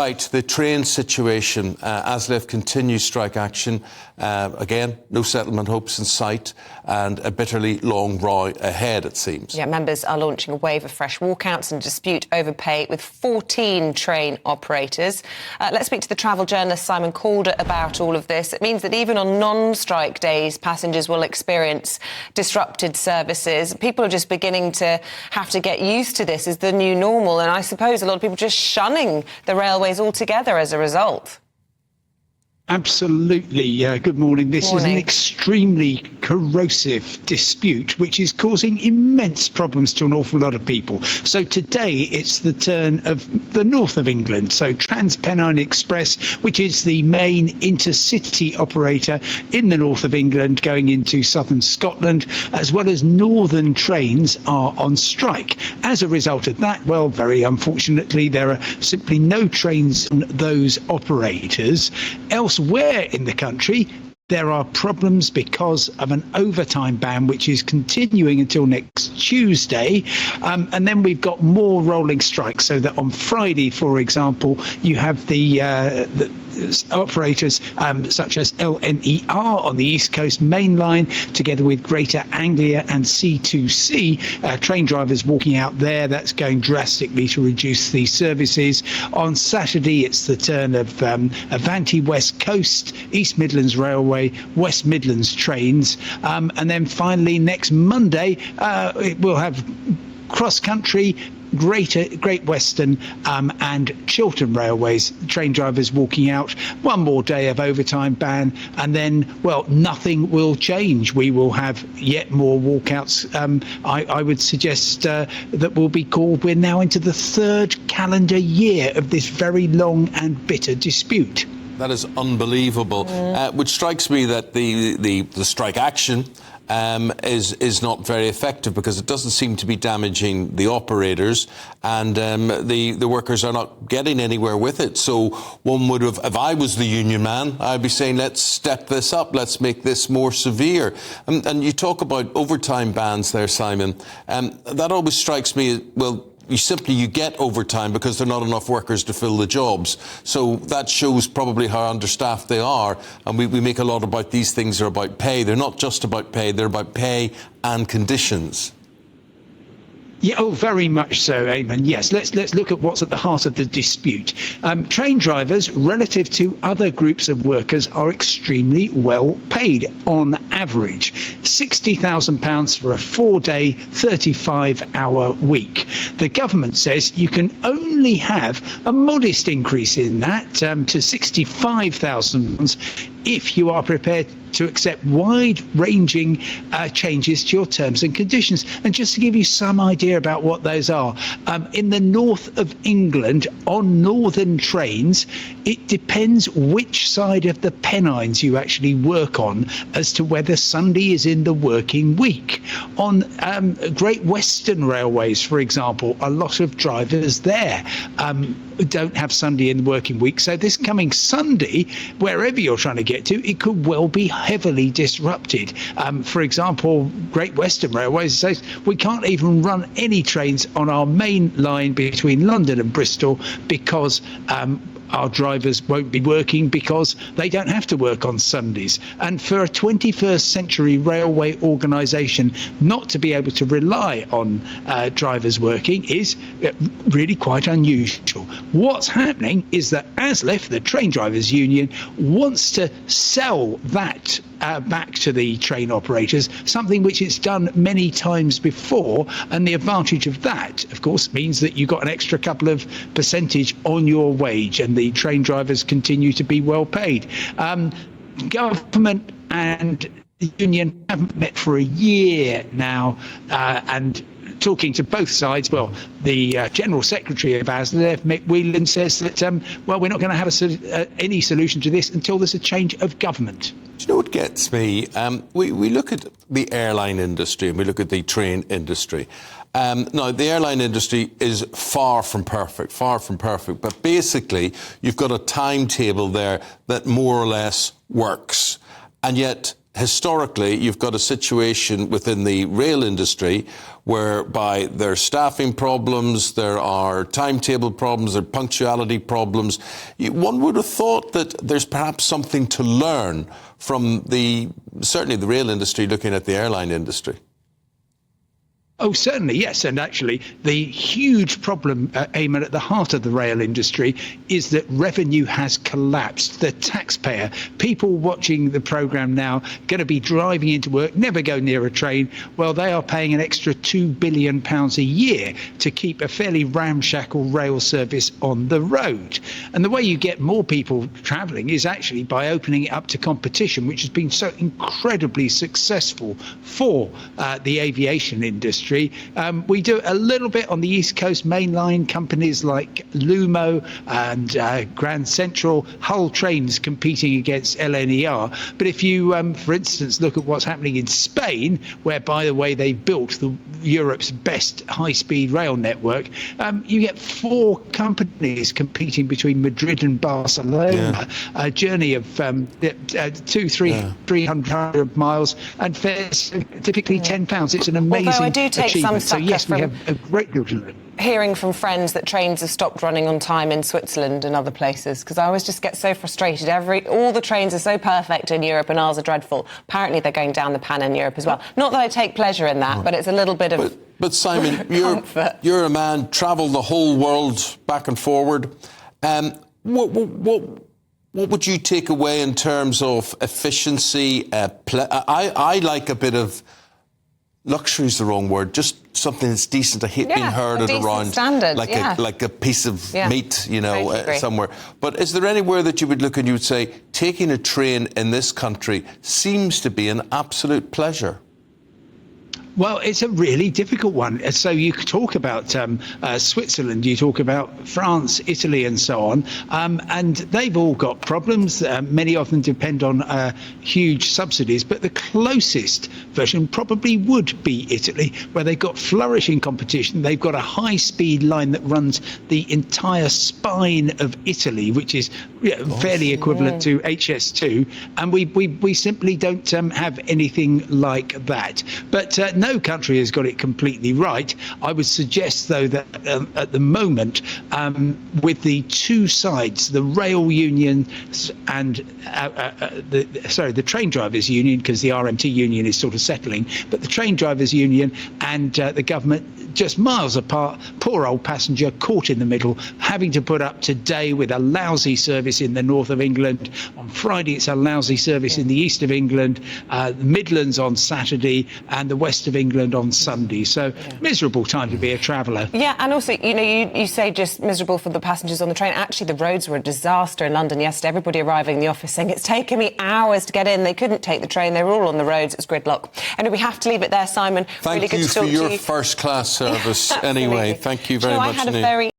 Right, the train situation. ASLEF continues strike action. Again, no settlement hopes in sight and a bitterly long row ahead, it seems. Yeah, members are launching a wave of fresh walkouts and dispute over pay with 14 train operators. Let's speak to the travel journalist Simon Calder about all of this. It means that even on non-strike days, passengers will experience disrupted services. People are just beginning to have to get used to this as the new normal, and I suppose a lot of people just shunning the railways altogether as a result. Absolutely. Good morning. This is an extremely corrosive dispute which is causing immense problems to an awful lot of people. So today it's the turn of the north of England. So Trans-Pennine Express, which is the main intercity operator in the north of England going into southern Scotland, as well as northern trains, are on strike. As a result of that, well, very unfortunately, there are simply no trains on those operators. Elsewhere in the country, there are problems because of an overtime ban which is continuing until next Tuesday, and then we've got more rolling strikes, so that on Friday, for example, you have the operators such as LNER on the East Coast Main Line, together with Greater Anglia and C2C, train drivers walking out there. That's going drastically to reduce the services. On Saturday, it's the turn of Avanti West Coast, East Midlands Railway, West Midlands trains, and then finally next Monday we'll have cross-country, Great Western and Chiltern Railways train drivers walking out. One more day of overtime ban, and then, well, nothing will change. We will have yet more walkouts. I would suggest that will be called, we're now into the third calendar year of this very long and bitter dispute. That is unbelievable, which strikes me that the strike action is not very effective, because it doesn't seem to be damaging the operators, and the workers are not getting anywhere with it. So one would have, if I was the union man, I'd be saying, let's step this up, let's make this more severe. And you talk about overtime bans there, Simon. That always strikes me as, well, you get overtime because there are not enough workers to fill the jobs. So that shows probably how understaffed they are. And we make a lot about these things are about pay. They're not just about pay, they're about pay and conditions. Yeah, oh, very much so, Eamon. Yes, let's look at what's at the heart of the dispute. Train drivers, relative to other groups of workers, are extremely well paid on average. £60,000 for a 4-day, 35-hour week. The government says you can only have a modest increase in that to £65,000 if you are prepared to accept wide-ranging changes to your terms and conditions. And just to give you some idea about what those are, in the north of England, on northern trains, it depends which side of the Pennines you actually work on as to whether Sunday is in the working week. On Great Western Railways, for example, a lot of drivers there don't have Sunday in the working week. So this coming Sunday, wherever you're trying to get to, it could well be heavily disrupted. For example, Great Western Railways says we can't even run any trains on our main line between London and Bristol because our drivers won't be working because they don't have to work on Sundays. And for a 21st century railway organisation not to be able to rely on drivers working is really quite unusual. What's happening is that ASLEF, the train drivers union, wants to sell that back to the train operators, something which it's done many times before, and the advantage of that, of course, means that you've got an extra couple of percentage on your wage, and the train drivers continue to be well paid. Government and the union haven't met for a year now, and talking to both sides, well, the General Secretary of ASLEF, Mick Whelan, says that, well, we're not going to have any solution to this until there's a change of government. Do you know what gets me? We look at the airline industry and we look at the train industry. Now, the airline industry is far from perfect, but basically you've got a timetable there that more or less works. And yet historically, you've got a situation within the rail industry whereby there are staffing problems, there are timetable problems, there are punctuality problems. One would have thought that there's perhaps something to learn from certainly the rail industry looking at the airline industry. Oh, certainly, yes. And actually, the huge problem, Eamon, at the heart of the rail industry is that revenue has collapsed. The taxpayer, people watching the programme now, going to be driving into work, never go near a train. Well, they are paying an extra £2 billion a year to keep a fairly ramshackle rail service on the road. And the way you get more people travelling is actually by opening it up to competition, which has been so incredibly successful for the aviation industry. We do a little bit on the East Coast mainline, companies like Lumo and Grand Central, Hull Trains competing against LNER. But if you, for instance, look at what's happening in Spain, where, by the way, they built Europe's best high-speed rail network, you get 4 companies competing between Madrid and Barcelona, a journey of 300 miles, and fares typically £10. It's an amazing achievement. So yes, we have a great deal to learn. Hearing from friends that trains have stopped running on time in Switzerland and other places, because I always just get so frustrated. All the trains are so perfect in Europe and ours are dreadful. Apparently they're going down the pan in Europe as well. Not that I take pleasure in that, but it's a little bit of But Simon, you're a man, travelled the whole world back and forward. What would you take away in terms of efficiency? I like a bit of... luxury is the wrong word, just something that's decent. I hate being herded around standard, like a piece of meat, somewhere. But is there anywhere that you would look and you would say, taking a train in this country seems to be an absolute pleasure? Well, it's a really difficult one. So you talk about Switzerland, you talk about France, Italy and so on, and they've all got problems. Many of them depend on huge subsidies, but the closest version probably would be Italy, where they've got flourishing competition. They've got a high-speed line that runs the entire spine of Italy, which is fairly equivalent to HS2, and we simply don't have anything like that. But no country has got it completely right. I would suggest, though, that at the moment, with the two sides, the rail unions and the train drivers union, because the RMT union is sort of settling, but the train drivers union and the government just miles apart, poor old passenger caught in the middle, having to put up today with a lousy service in the north of England. On Friday, it's a lousy service in the east of England, the Midlands on Saturday, and the west of England on Sunday. So miserable time to be a traveller. Yeah, and also, you say just miserable for the passengers on the train. Actually, the roads were a disaster in London yesterday. Everybody arriving in the office saying it's taken me hours to get in. They couldn't take the train. They were all on the roads. It was gridlock. And we have to leave it there, Simon. Thank really you good to talk for your to you. first-class service anyway. Thank you very much I had indeed. a very